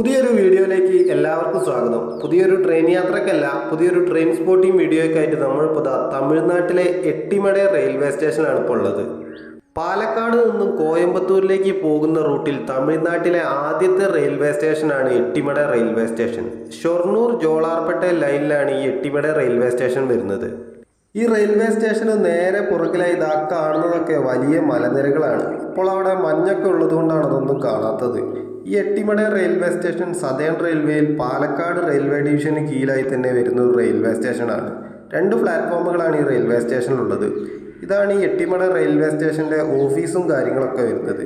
പുതിയൊരു വീഡിയോയിലേക്ക് എല്ലാവർക്കും സ്വാഗതം. പുതിയൊരു ട്രെയിൻ യാത്രക്കല്ല, പുതിയൊരു ട്രെയിൻ സ്പോട്ടിംഗ് വീഡിയോയ്ക്കായിട്ട് നമ്മളിപ്പോൾ തമിഴ്നാട്ടിലെ എട്ടിമട റെയിൽവേ സ്റ്റേഷനിലാണ് ഇപ്പോൾ ഉള്ളത്. പാലക്കാട് നിന്നും കോയമ്പത്തൂരിലേക്ക് പോകുന്ന റൂട്ടിൽ തമിഴ്നാട്ടിലെ ആദ്യത്തെ റെയിൽവേ സ്റ്റേഷനാണ് എട്ടിമട റെയിൽവേ സ്റ്റേഷൻ. ഷൊർണൂർ ജോളാർപേട്ട ലൈനിലാണ് ഈ എട്ടിമട റെയിൽവേ സ്റ്റേഷൻ വരുന്നത്. ഈ റെയിൽവേ സ്റ്റേഷന് നേരെ പുറകിലായി ഇതാ കാണുന്നതൊക്കെ വലിയ മലനിരകളാണ്. ഇപ്പോൾ അവിടെ മഞ്ഞൊക്കെ ഉള്ളതുകൊണ്ടാണ് അതൊന്നും കാണാത്തത്. ഈ എട്ടിമട റെയിൽവേ സ്റ്റേഷൻ സതേൺ റെയിൽവേയിൽ പാലക്കാട് റെയിൽവേ ഡിവിഷന് കീഴിലായി തന്നെ വരുന്ന ഒരു റെയിൽവേ സ്റ്റേഷനാണ്. 2 പ്ലാറ്റ്ഫോമുകളാണ് ഈ റെയിൽവേ സ്റ്റേഷനിലുള്ളത്. ഇതാണ് ഈ എട്ടിമട റെയിൽവേ സ്റ്റേഷൻ്റെ ഓഫീസും കാര്യങ്ങളൊക്കെ വരുന്നത്.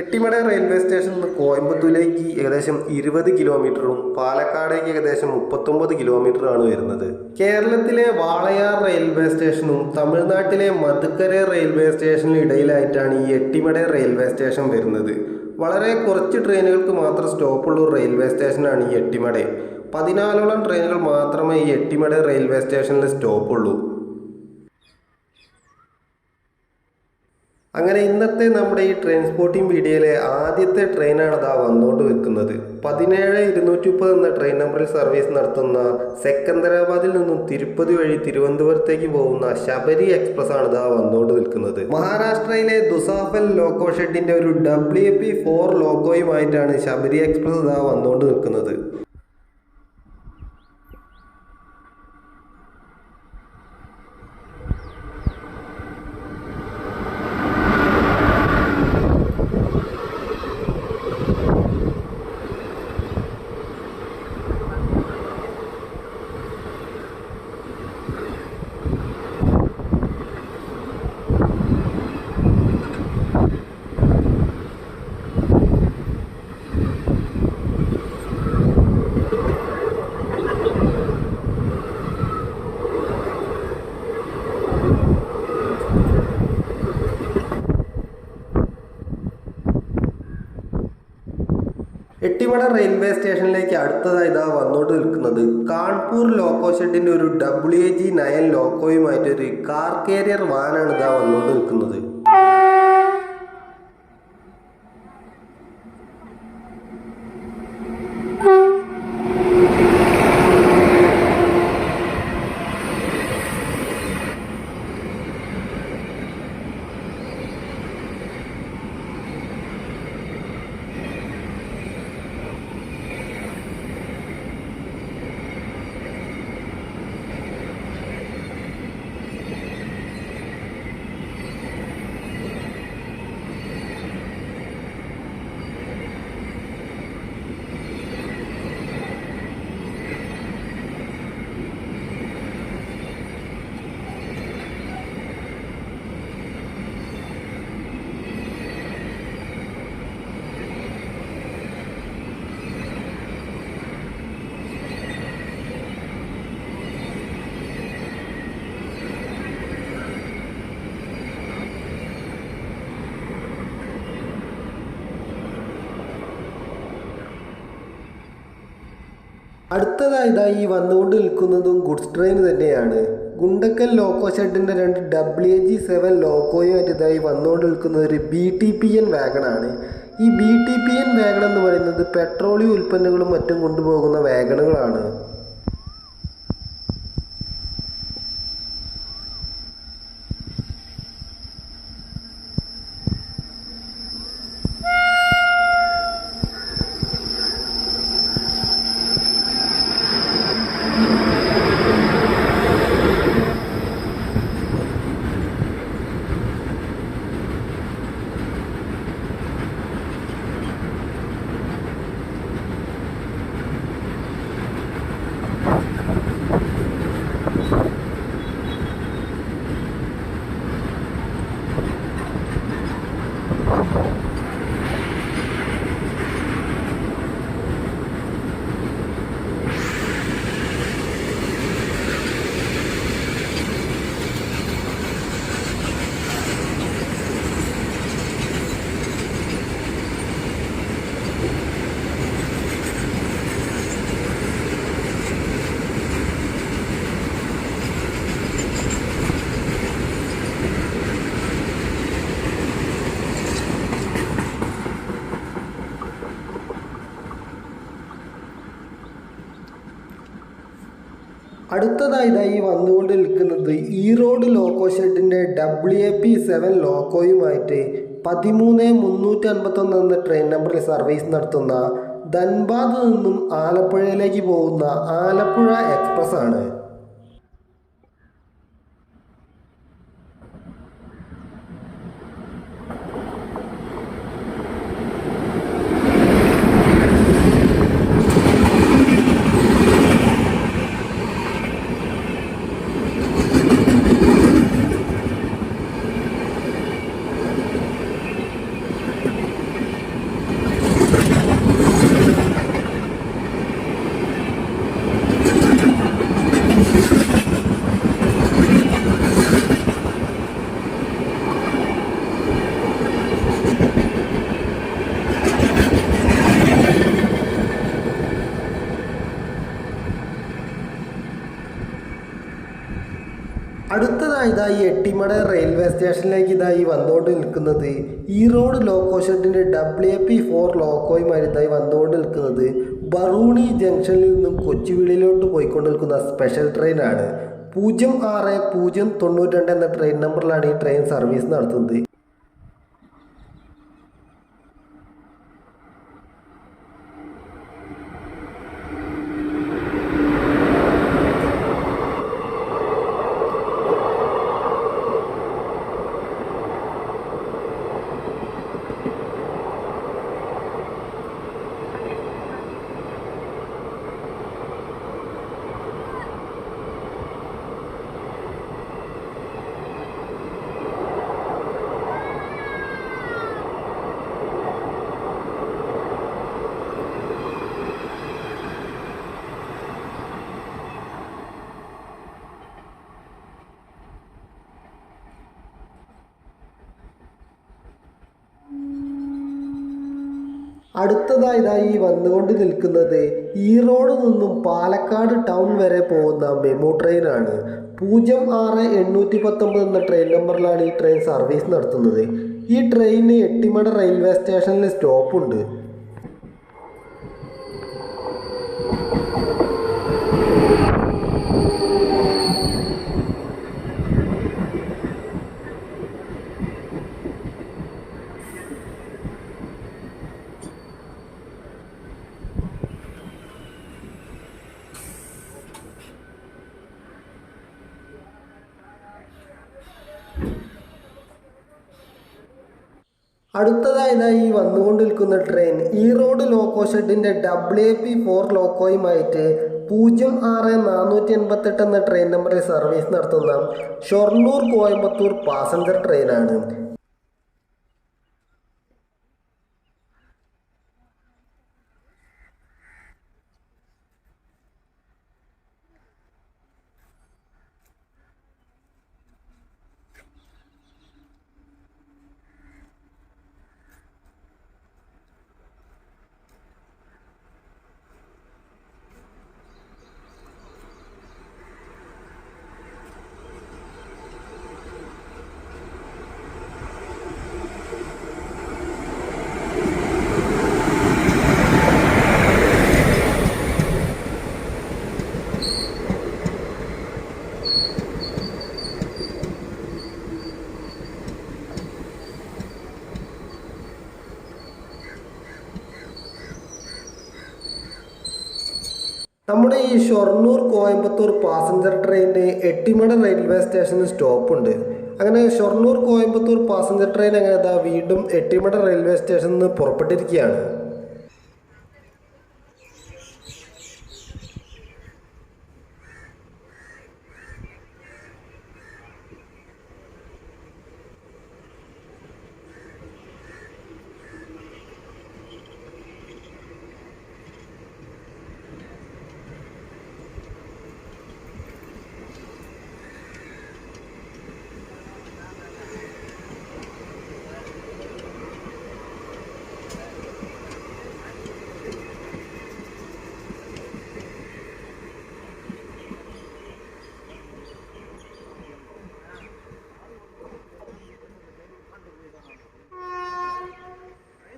എട്ടിമട റെയിൽവേ സ്റ്റേഷനിൽ നിന്ന് കോയമ്പത്തൂരിലേക്ക് ഏകദേശം 20 കിലോമീറ്ററും പാലക്കാടേക്ക് ഏകദേശം 39 കിലോമീറ്ററാണ് വരുന്നത്. കേരളത്തിലെ വാളയാർ റെയിൽവേ സ്റ്റേഷനും തമിഴ്നാട്ടിലെ മധുക്കര റെയിൽവേ സ്റ്റേഷനും ഇടയിലായിട്ടാണ് ഈ എട്ടിമട റെയിൽവേ സ്റ്റേഷൻ വരുന്നത്. വളരെ കുറച്ച് ട്രെയിനുകൾക്ക് മാത്രം സ്റ്റോപ്പുള്ള ഒരു റെയിൽവേ സ്റ്റേഷനാണ് ഈ എട്ടിമട. 14ഓളം ട്രെയിനുകൾ മാത്രമേ ഈ എട്ടിമട റെയിൽവേ സ്റ്റേഷനിൽ സ്റ്റോപ്പുള്ളൂ. അങ്ങനെ ഇന്നത്തെ നമ്മുടെ ഈ ട്രെയിൻ സ്പോട്ടിംഗ് വീഡിയോയിലെ ആദ്യത്തെ ട്രെയിനാണ് ഇതാ വന്നുകൊണ്ട് നിൽക്കുന്നത്. 17230 എന്ന ട്രെയിൻ നമ്പറിൽ സർവീസ് നടത്തുന്ന സെക്കന്ദരാബാദിൽ നിന്നും തിരുപ്പതി വഴി തിരുവനന്തപുരത്തേക്ക് പോകുന്ന ശബരി എക്സ്പ്രസ് ആണ് ഇതാ വന്നുകൊണ്ട് നിൽക്കുന്നത്. മഹാരാഷ്ട്രയിലെ ദുസാഫൽ ലോക്കോ ഷെഡിന്റെ ഒരു WP4 ലോക്കോയുമായിട്ടാണ് ശബരി എക്സ്പ്രസ് ഇതാ വന്നുകൊണ്ട് നിൽക്കുന്നത്. എട്ടിമട റെയിൽവേ സ്റ്റേഷനിലേക്ക് അടുത്തതായി ഇതാ വന്നോട്ട് നിൽക്കുന്നത് കാൺപൂർ ലോക്കോ ഷെഡിന്റെ ഒരു WG9 ലോക്കോയുമായിട്ടൊരു കാർ കാരിയർ വാനാണ് ഇതാ വന്നോട്ട് നിൽക്കുന്നത്. അടുത്തതായി ഈ വന്നുകൊണ്ട് നിൽക്കുന്നതും ഗുഡ്സ് ട്രെയിൻ തന്നെയാണ്. ഗുണ്ടക്കൽ ലോക്കോ ഷെഡിൻ്റെ 2 WG7 ലോക്കോയുമായിട്ട് ഇതായി വന്നുകൊണ്ട് നിൽക്കുന്നത് ഒരു BTPN വാഗണാണ്. ഈ BTPN വാഗൺ എന്ന് പറയുന്നത് പെട്രോളിയം ഉൽപ്പന്നങ്ങളും മറ്റും കൊണ്ടുപോകുന്ന വാഗണുകളാണ്. അടുത്തതായി വന്നുകൊണ്ട് നിൽക്കുന്നത് ഈറോഡ് ലോക്കോ ഷെഡിൻ്റെ WAP7 ലോക്കോയുമായിട്ട് 13-351 എന്ന ട്രെയിൻ നമ്പറിൽ സർവീസ് നടത്തുന്ന ധൻബാദ് നിന്നും ആലപ്പുഴയിലേക്ക് പോകുന്ന ആലപ്പുഴ എക്സ്പ്രസ് ആണ്. അടുത്തതായി എട്ടിമട റെയിൽവേ സ്റ്റേഷനിലേക്ക് വന്നുകൊണ്ട് നിൽക്കുന്നത് ഈറോഡ് ലോക്കോ ഷെഡിൻ്റെ WAP4 ലോക്കോയുമായി വന്നുകൊണ്ട് നിൽക്കുന്നത് ബറൂണി ജംഗ്ഷനിൽ നിന്നും കൊച്ചുവേളിയിലോട്ട് പോയിക്കൊണ്ട് നിൽക്കുന്ന സ്പെഷ്യൽ ട്രെയിനാണ്. 06-092 എന്ന ട്രെയിൻ നമ്പറിലാണ് ഈ ട്രെയിൻ സർവീസ് നടത്തുന്നത്. അടുത്തതായി വന്നുകൊണ്ട് നിൽക്കുന്നത് ഈറോഡ് നിന്നും പാലക്കാട് ടൗൺ വരെ പോകുന്ന മെമു ട്രെയിനാണ്. 06-819 എന്ന ട്രെയിൻ നമ്പറിലാണ് ഈ ട്രെയിൻ സർവീസ് നടത്തുന്നത്. ഈ ട്രെയിന് എട്ടിമട റെയിൽവേ സ്റ്റേഷനിൽ സ്റ്റോപ്പുണ്ട്. അടുത്തതായി വന്നുകൊണ്ട് നിൽക്കുന്ന ട്രെയിൻ ഈറോഡ് ലോക്കോ ഷെഡിൻ്റെ WAP4 ലോക്കോയുമായിട്ട് 06-488 എന്ന ട്രെയിൻ നമ്പറിൽ സർവീസ് നടത്തുന്ന ഷൊർണൂർ കോയമ്പത്തൂർ പാസഞ്ചർ ട്രെയിനാണ്. നമ്മുടെ ഈ ഷൊർണൂർ കോയമ്പത്തൂർ പാസഞ്ചർ ട്രെയിനിന് എട്ടിമട റെയിൽവേ സ്റ്റേഷനിൽ സ്റ്റോപ്പുണ്ട്. അങ്ങനെ ഷൊർണൂർ കോയമ്പത്തൂർ പാസഞ്ചർ ട്രെയിൻ അങ്ങനെ വീണ്ടും എട്ടിമട റെയിൽവേ സ്റ്റേഷനിൽ നിന്ന് പുറപ്പെട്ടിരിക്കുകയാണ്.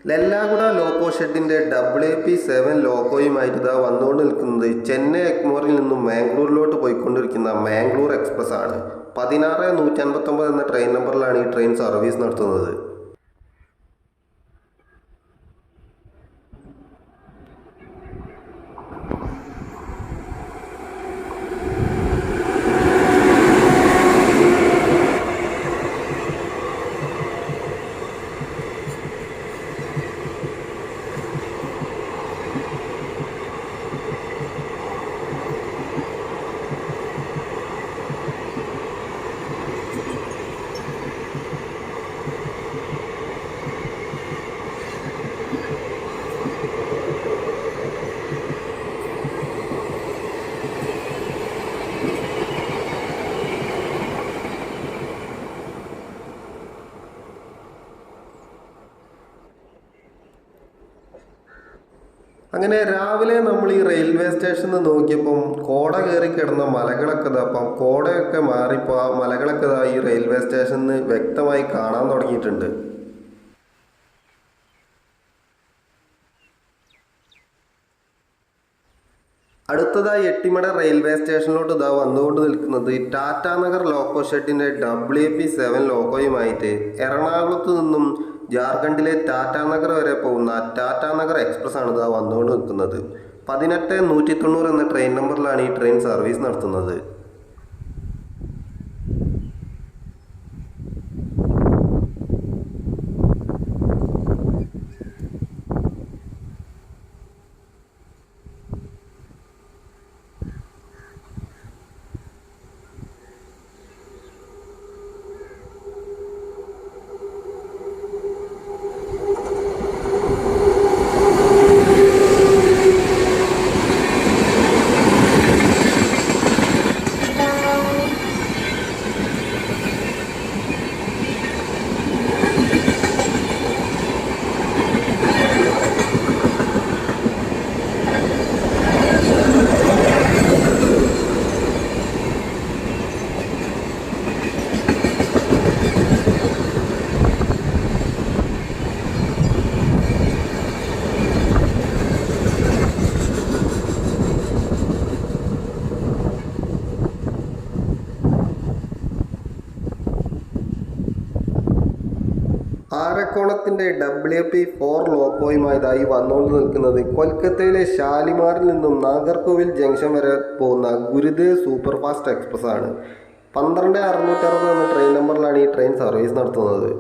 ലെല്ലാഗുഡ ലോക്കോ ഷെഡിൻ്റെ WP7 ലോക്കോയുമായിട്ട് ഇതാ വന്നുകൊണ്ട് നിൽക്കുന്നത് ചെന്നൈ എഗ്മോറിൽ നിന്നും മാംഗ്ലൂരിലോട്ട് പോയിക്കൊണ്ടിരിക്കുന്ന മാംഗ്ലൂർ എക്സ്പ്രസ് ആണ്. 16159 എന്ന ട്രെയിൻ നമ്പറിലാണ് ഈ ട്രെയിൻ സർവീസ് നടത്തുന്നത്. അങ്ങനെ രാവിലെ നമ്മൾ ഈ റെയിൽവേ സ്റ്റേഷനിൽ നോക്കിയപ്പം കോട കയറി കിടന്ന മലകളൊക്കെ അപ്പം കോടയൊക്കെ മാറിപ്പോൾ ആ മലകളൊക്കെ ഈ റെയിൽവേ സ്റ്റേഷനിൽ വ്യക്തമായി കാണാൻ തുടങ്ങിയിട്ടുണ്ട്. അടുത്തതായി എട്ടിമട റെയിൽവേ സ്റ്റേഷനിലോട്ട് വന്നുകൊണ്ട് നിൽക്കുന്നത് ടാറ്റാനഗർ ലോക്കോ ഷെഡിൻ്റെ WP7 ലോക്കോയുമായിട്ട് എറണാകുളത്ത് നിന്നും ജാർഖണ്ഡിലെ ടാറ്റാനഗർ വരെ പോകുന്ന ടാറ്റാനഗർ എക്സ്പ്രസ് ആണ് വന്നുകൊണ്ട് നിൽക്കുന്നത്. 18190 എന്ന ട്രെയിൻ നമ്പറിലാണ് ഈ ട്രെയിൻ സർവീസ് നടത്തുന്നത്. ആരക്കോണത്തിൻ്റെ WP4 ലോക്കോയുമായതായി വന്നുകൊണ്ട് നിൽക്കുന്നത് കൊൽക്കത്തയിലെ ഷാലിമാറിൽ നിന്നും നാഗർകോവിൽ ജംഗ്ഷൻ വരെ പോകുന്ന ഗുരുദേവ് സൂപ്പർ ഫാസ്റ്റ് എക്സ്പ്രസ് ആണ്. 12660 എന്ന ട്രെയിൻ നമ്പറിലാണ് ഈ ട്രെയിൻ സർവീസ് നടത്തുന്നത്.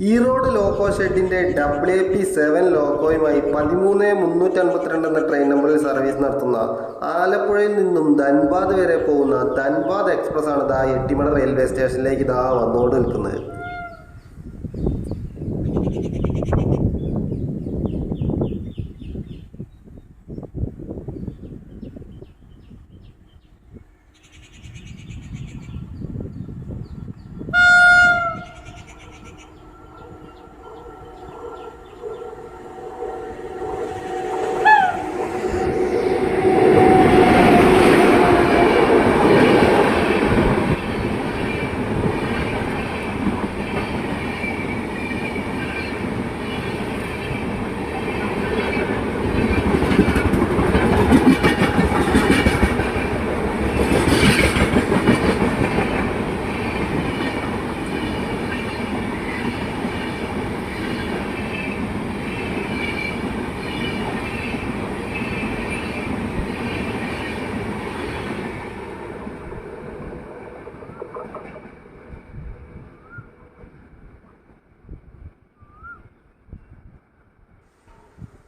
ഈറോഡ് ലോക്കോ ഷെഡിൻ്റെ WP7 ലോക്കോയുമായി 13352 എന്ന ട്രെയിൻ നമ്പറിൽ സർവീസ് നടത്തുന്ന ആലപ്പുഴയിൽ നിന്നും ധൻബാദ് വരെ പോകുന്ന ധൻബാദ് എക്സ്പ്രസ് ആണ് എട്ടിമട റെയിൽവേ സ്റ്റേഷനിലേക്ക് വന്നുകൊണ്ട് നിൽക്കുന്നത്.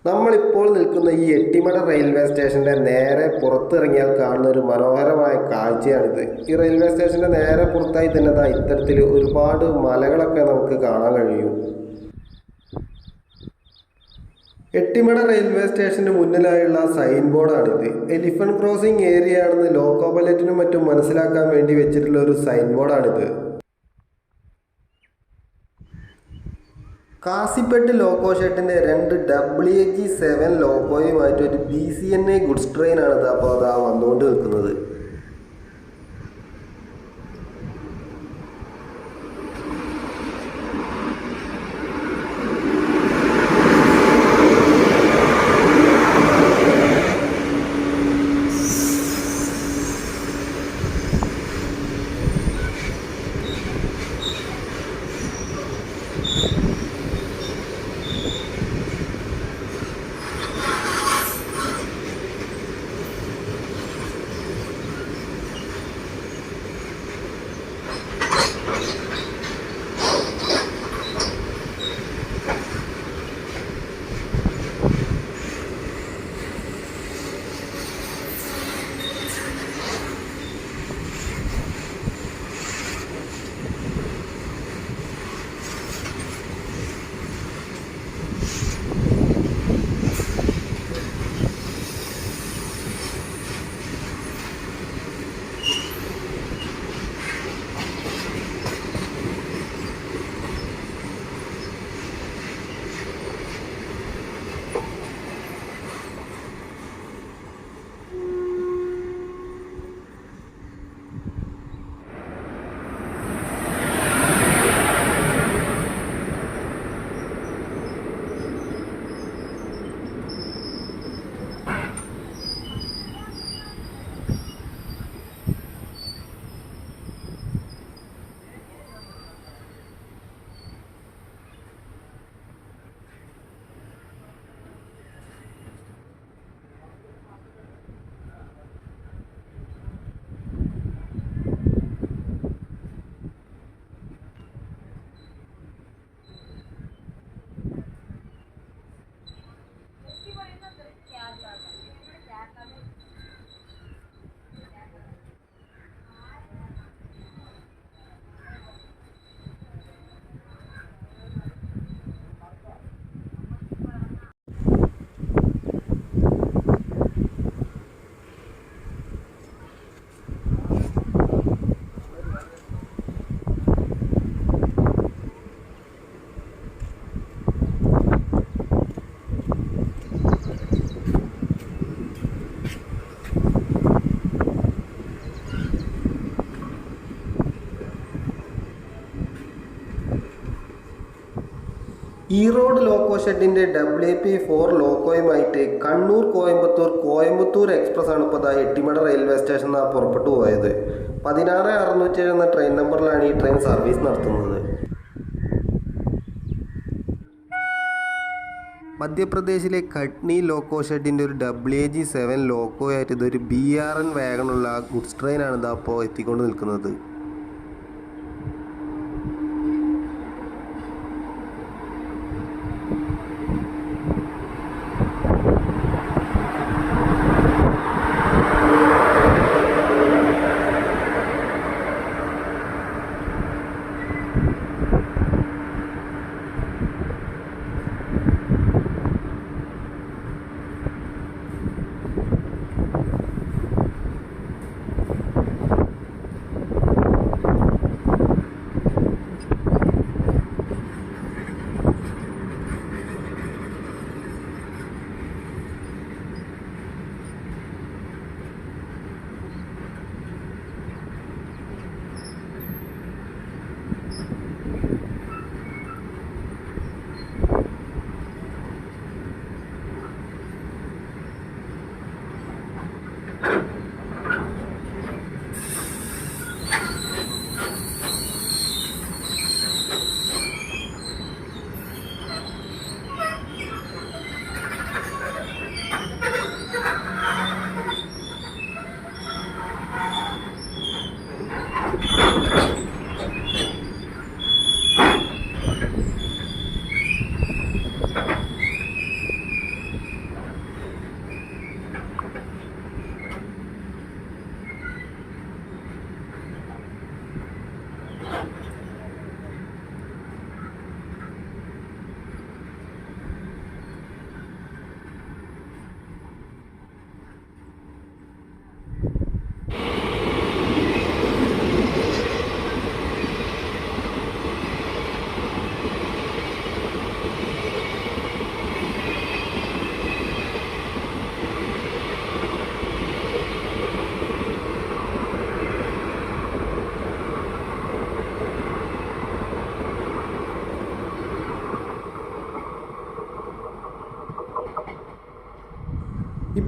നമ്മളിപ്പോൾ നിൽക്കുന്ന ഈ എട്ടിമട റെയിൽവേ സ്റ്റേഷൻ്റെ നേരെ പുറത്തിറങ്ങിയാൽ കാണുന്ന ഒരു മനോഹരമായ കാഴ്ചയാണിത്. ഈ റെയിൽവേ സ്റ്റേഷൻ്റെ നേരെ പുറത്തായി തന്നെ ഇത്തരത്തിൽ ഒരുപാട് മലകളൊക്കെ നമുക്ക് കാണാൻ കഴിയും. എട്ടിമട റെയിൽവേ സ്റ്റേഷന് മുന്നിലായുള്ള സൈൻ ബോർഡാണിത്. എലിഫന്റ് ക്രോസിംഗ് ഏരിയ ആണെന്ന് ലോക്കോ പൈലറ്റിനും മറ്റും മനസ്സിലാക്കാൻ വേണ്ടി വെച്ചിട്ടുള്ള ഒരു സൈൻ ബോർഡാണിത്. കാസിപ്പെട്ട് ലോക്കോ ഷെഡിൻ്റെ 2 WH7 ലോക്കോയുമായിട്ട് ഒരു BCNA ഗുഡ്സ് ട്രെയിനാണ് അപ്പോൾ വന്നുകൊണ്ട് നിൽക്കുന്നത്. ഈറോഡ് ലോക്കോ ഷെഡിൻ്റെ WP4 ലോക്കോയുമായിട്ട് കണ്ണൂർ കോയമ്പത്തൂർ എക്സ്പ്രസ് ആണ് ഇപ്പോൾ എട്ടിമട റെയിൽവേ സ്റ്റേഷനിൽ നിന്ന് പുറപ്പെട്ടു പോയത്. 16607 എന്ന ട്രെയിൻ നമ്പറിലാണ് ഈ ട്രെയിൻ സർവീസ് നടത്തുന്നത്. മധ്യപ്രദേശിലെ കട്നി ലോക്കോ ഷെഡിൻ്റെ ഒരു WH7 ലോക്കോയായിട്ട് ഇതൊരു BRN വാഗണുള്ള ഗുഡ്സ് ട്രെയിനാണ് അപ്പോൾ എത്തിക്കൊണ്ട് നിൽക്കുന്നത്.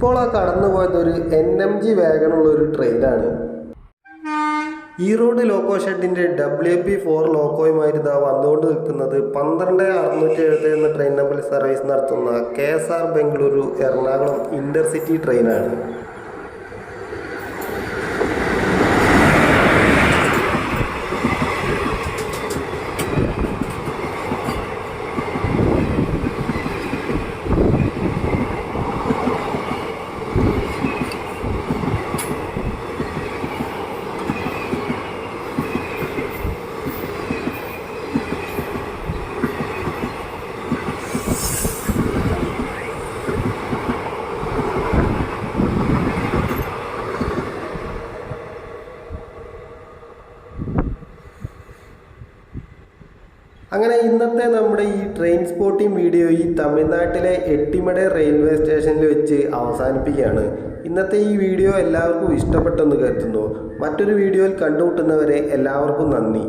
ഇപ്പോൾ ആ കടന്നു പോയത് ഒരു NMG വാഗണുള്ള ഒരു ട്രെയിനാണ്. ഈറോഡ് ലോക്കോ ഷെഡിൻ്റെ WP4 ലോക്കോയുമായി ഇതാ വന്നുകൊണ്ട് നിൽക്കുന്നത് 12670 എന്ന ട്രെയിൻ നമ്പറിൽ സർവീസ് നടത്തുന്ന KSR ബംഗളൂരു എറണാകുളം ഇൻ്റർസിറ്റി ട്രെയിനാണ്. അങ്ങനെ ഇന്നത്തെ നമ്മുടെ ഈ ട്രെയിൻ സ്പോട്ടിംഗ് വീഡിയോ ഈ തമിഴ്നാട്ടിലെ എട്ടിമട റെയിൽവേ സ്റ്റേഷനിൽ വെച്ച് അവസാനിപ്പിക്കുകയാണ്. ഇന്നത്തെ ഈ വീഡിയോ എല്ലാവർക്കും ഇഷ്ടപ്പെട്ടെന്ന് കരുതുന്നു. മറ്റൊരു വീഡിയോയിൽ കണ്ടുമുട്ടുന്നവരെ എല്ലാവർക്കും നന്ദി.